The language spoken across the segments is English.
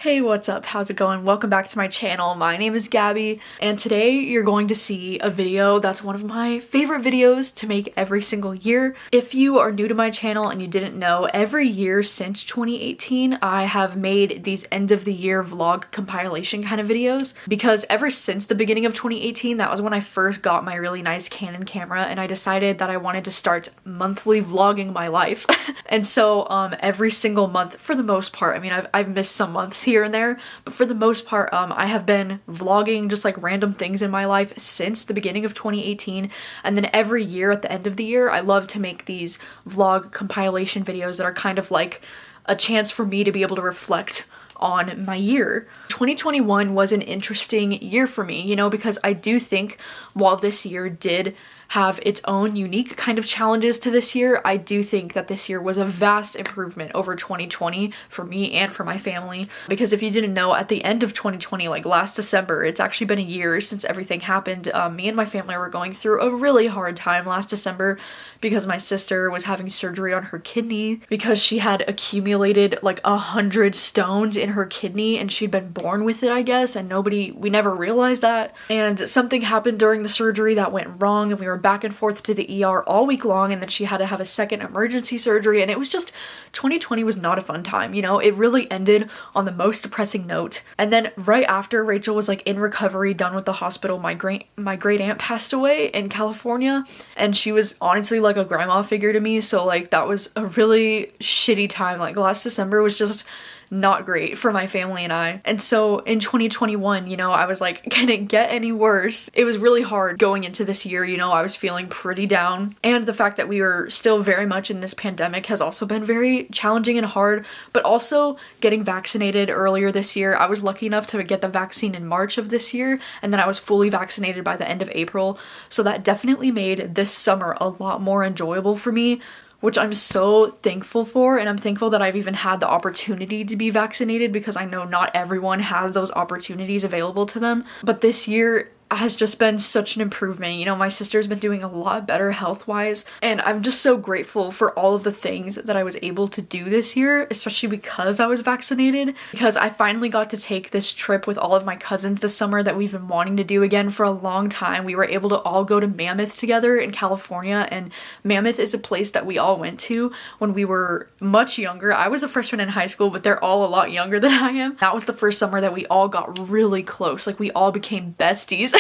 Hey, what's up? How's it going? Welcome back to my channel. My name is Gabby, and today you're going to see a video that's one of my favorite videos to make every single year. If you are new to my channel and you didn't know, every year since 2018, I have made these end of the year vlog compilation kind of videos because ever since the beginning of 2018, that was when I first got my really nice Canon camera and I decided that I wanted to start monthly vlogging my life. And so every single month, for the most part, I mean, I've missed some months here and there, but for the most part, I have been vlogging just like random things in my life since the beginning of 2018, and then every year at the end of the year, I love to make these vlog compilation videos that are kind of like a chance for me to be able to reflect on my year. 2021 was an interesting year for me, you know, because I do think while this year did have its own unique kind of challenges to this year, I do think that this year was a vast improvement over 2020 for me and for my family. Because if you didn't know, at the end of 2020, like last December, it's actually been a year since everything happened. Me and my family were going through a really hard time last December because my sister was having surgery on her kidney because she had accumulated like 100 stones in her kidney and she'd been born with it, I guess, and we never realized that. And something happened during the surgery that went wrong and we were back and forth to the ER all week long, and then she had to have a second emergency surgery, and it was just 2020 was not a fun time, you know. It really ended on the most depressing note. And then right after Rachel was like in recovery, done with the hospital, my great aunt passed away in California, and she was honestly like a grandma figure to me, so like that was a really shitty time. Like last December was just not great for my family and I. And so in 2021, you know, I was like, can it get any worse? It was really hard going into this year, you know, I was feeling pretty down. And the fact that we were still very much in this pandemic has also been very challenging and hard, but also getting vaccinated earlier this year. I was lucky enough to get the vaccine in March of this year, and then I was fully vaccinated by the end of April. So that definitely made this summer a lot more enjoyable for me, which I'm so thankful for, and I'm thankful that I've even had the opportunity to be vaccinated because I know not everyone has those opportunities available to them. But this year has just been such an improvement. You know, my sister's been doing a lot better health-wise, and I'm just so grateful for all of the things that I was able to do this year, especially because I was vaccinated, because I finally got to take this trip with all of my cousins this summer that we've been wanting to do again for a long time. We were able to all go to Mammoth together in California, and Mammoth is a place that we all went to when we were much younger. I was a freshman in high school, but they're all a lot younger than I am. That was the first summer that we all got really close. Like we all became besties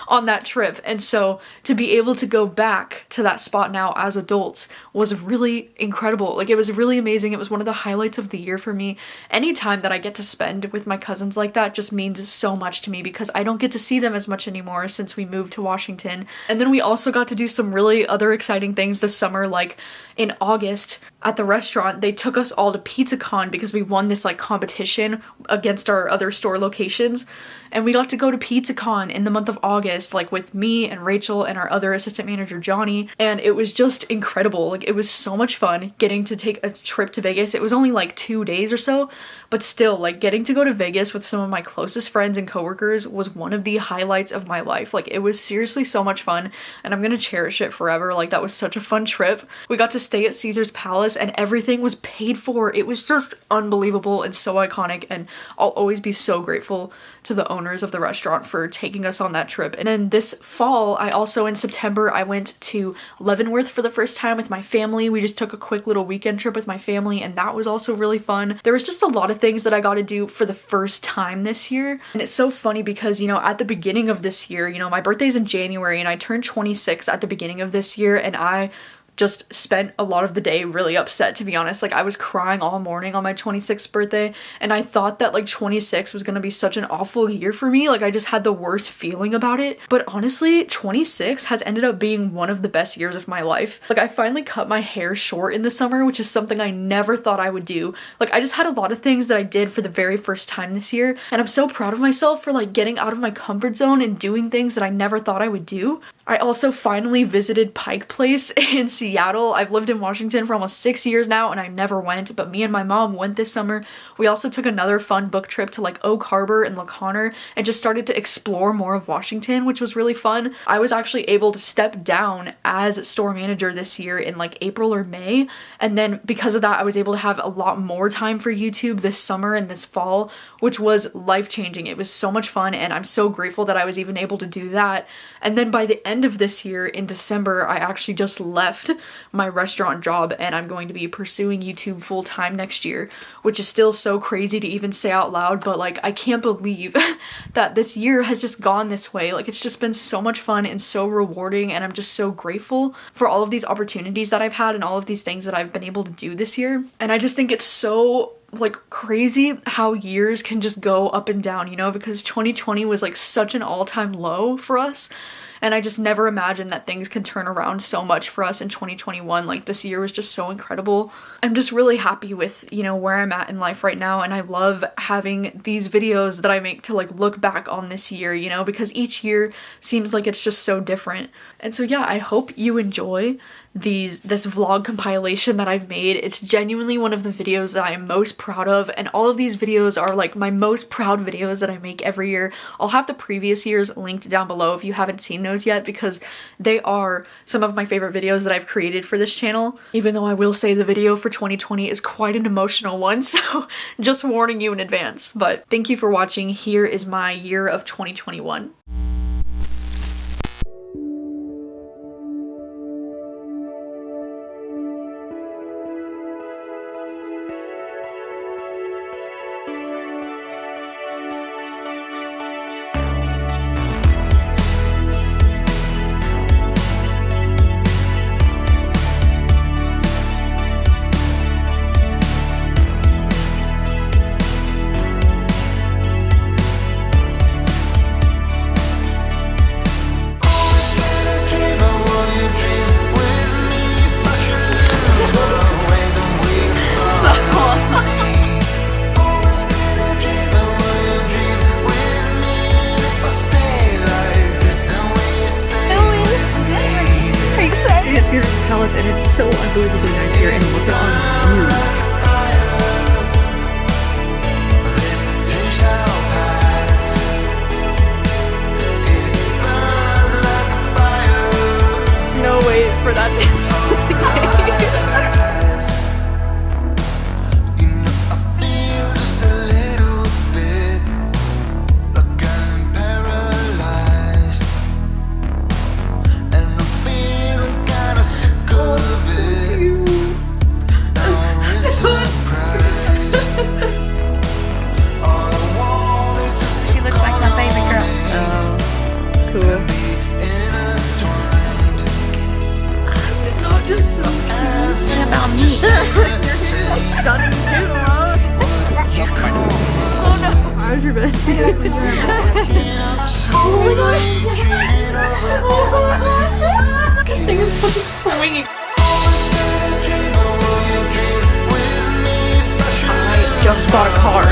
on that trip. And so to be able to go back to that spot now as adults was really incredible. Like it was really amazing. It was one of the highlights of the year for me. Any time that I get to spend with my cousins like that just means so much to me because I don't get to see them as much anymore since we moved to Washington. And then we also got to do some really other exciting things this summer. Like in August at the restaurant, they took us all to PizzaCon because we won this like competition against our other store locations. And we got to go to PizzaCon in the month of August, like with me and Rachel and our other assistant manager, Johnny. And it was just incredible. Like it was so much fun getting to take a trip to Vegas. It was only like 2 days or so, but still like getting to go to Vegas with some of my closest friends and coworkers was one of the highlights of my life. Like it was seriously so much fun and I'm gonna cherish it forever. Like that was such a fun trip. We got to stay at Caesar's Palace and everything was paid for. It was just unbelievable and so iconic, and I'll always be so grateful to the owners of the restaurant for taking us on that trip. And then this fall, in September, I went to Leavenworth for the first time with my family. We just took a quick little weekend trip with my family, and that was also really fun. There was just a lot of things that I got to do for the first time this year. And it's so funny because, you know, at the beginning of this year, you know, my birthday's in January and I turned 26 at the beginning of this year, and I just spent a lot of the day really upset, to be honest. Like I was crying all morning on my 26th birthday, and I thought that like 26 was gonna be such an awful year for me. Like I just had the worst feeling about it. But honestly, 26 has ended up being one of the best years of my life. Like I finally cut my hair short in the summer, which is something I never thought I would do. Like I just had a lot of things that I did for the very first time this year, and I'm so proud of myself for like getting out of my comfort zone and doing things that I never thought I would do. I also finally visited Pike Place in Seattle. I've lived in Washington for almost 6 years now and I never went, but me and my mom went this summer. We also took another fun book trip to like Oak Harbor and La Conner and just started to explore more of Washington, which was really fun. I was actually able to step down as store manager this year in like April or May, and then because of that I was able to have a lot more time for YouTube this summer and this fall, which was life-changing. It was so much fun and I'm so grateful that I was even able to do that. And then by the end of this year in December, I actually just left my restaurant job and I'm going to be pursuing YouTube full-time next year, which is still so crazy to even say out loud, but like I can't believe that this year has just gone this way. Like it's just been so much fun and so rewarding, and I'm just so grateful for all of these opportunities that I've had and all of these things that I've been able to do this year. And I just think it's so like crazy how years can just go up and down, you know, because 2020 was like such an all-time low for us. And I just never imagined that things can turn around so much for us in 2021. Like this year was just so incredible. I'm just really happy with, you know, where I'm at in life right now. And I love having these videos that I make to like look back on this year, you know, because each year seems like it's just so different. And so yeah, I hope you enjoy this vlog compilation that I've made. It's genuinely one of the videos that I am most proud of, and all of these videos are like my most proud videos that I make every year. I'll have the previous years linked down below if you haven't seen those yet, because they are some of my favorite videos that I've created for this channel, even though I will say the video for 2020 is quite an emotional one, so just warning you in advance. But thank you for watching. Here is my year of 2021. Palace, and it's so unbelievably nice here, and look at all the views. No way for that to stunning too, huh? Oh no! How's your bestie? Oh my god! This thing is fucking swinging. I just bought a car.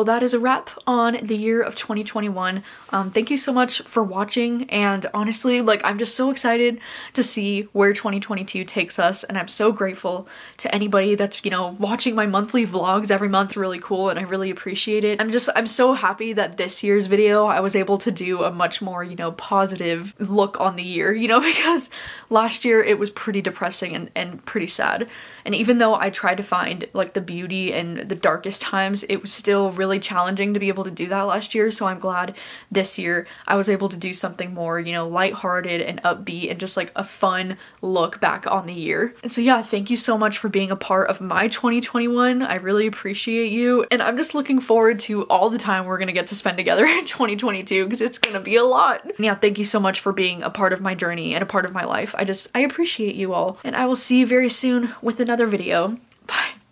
well, that is a wrap on the year of 2021. Thank you so much for watching, and honestly, like, I'm just so excited to see where 2022 takes us, and I'm so grateful to anybody that's, you know, watching my monthly vlogs every month. Really cool, and I really appreciate it. I'm so happy that this year's video I was able to do a much more, you know, positive look on the year, you know, because last year it was pretty depressing and pretty sad. And even though I tried to find like the beauty in the darkest times, it was still really challenging to be able to do that last year. So I'm glad this year I was able to do something more, you know, lighthearted and upbeat and just like a fun look back on the year. And so yeah, thank you so much for being a part of my 2021. I really appreciate you. And I'm just looking forward to all the time we're gonna get to spend together in 2022 because it's gonna be a lot. And yeah, thank you so much for being a part of my journey and a part of my life. I appreciate you all. And I will see you very soon with another video. Bye.